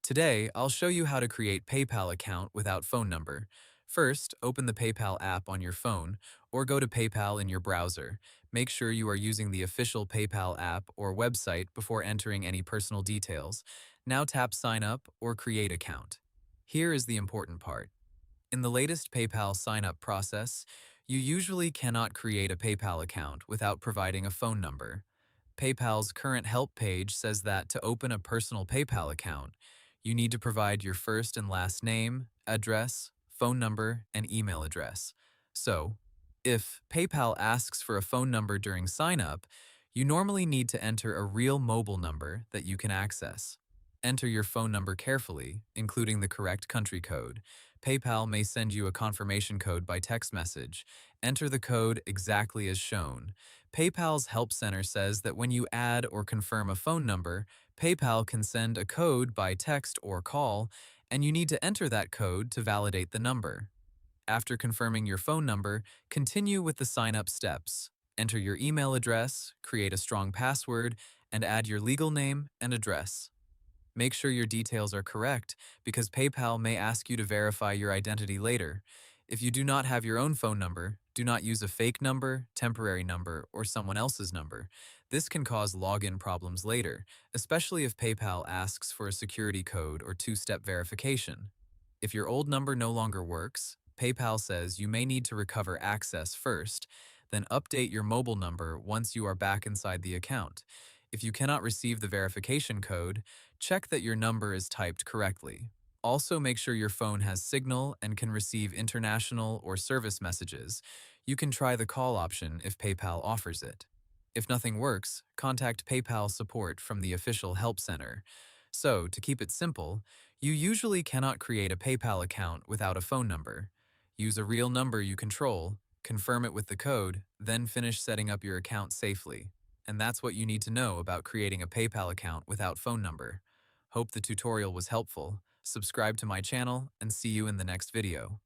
Today, I'll show you how to create PayPal account without phone number. First, open the PayPal app on your phone or go to PayPal in your browser. Make sure you are using the official PayPal app or website before entering any personal details. Now tap Sign Up or Create Account. Here is the important part. In the latest PayPal sign-up process, you usually cannot create a PayPal account without providing a phone number. PayPal's current help page says that to open a personal PayPal account, you need to provide your first and last name, address, phone number, and email address. So, if PayPal asks for a phone number during sign-up, you normally need to enter a real mobile number that you can access. Enter your phone number carefully, including the correct country code. PayPal may send you a confirmation code by text message. Enter the code exactly as shown. PayPal's Help Center says that when you add or confirm a phone number, PayPal can send a code by text or call, and you need to enter that code to validate the number. After confirming your phone number, continue with the sign-up steps. Enter your email address, create a strong password, and add your legal name and address. Make sure your details are correct because PayPal may ask you to verify your identity later. If you do not have your own phone number, do not use a fake number, temporary number, or someone else's number. This can cause login problems later, especially if PayPal asks for a security code or two-step verification. If your old number no longer works, PayPal says you may need to recover access first, then update your mobile number once you are back inside the account. If you cannot receive the verification code, check that your number is typed correctly. Also, make sure your phone has signal and can receive international or service messages. You can try the call option if PayPal offers it. If nothing works, contact PayPal support from the official help center. So, to keep it simple, you usually cannot create a PayPal account without a phone number. Use a real number you control, confirm it with the code, then finish setting up your account safely. And that's what you need to know about creating a PayPal account without phone number. Hope the tutorial was helpful. Subscribe to my channel and see you in the next video.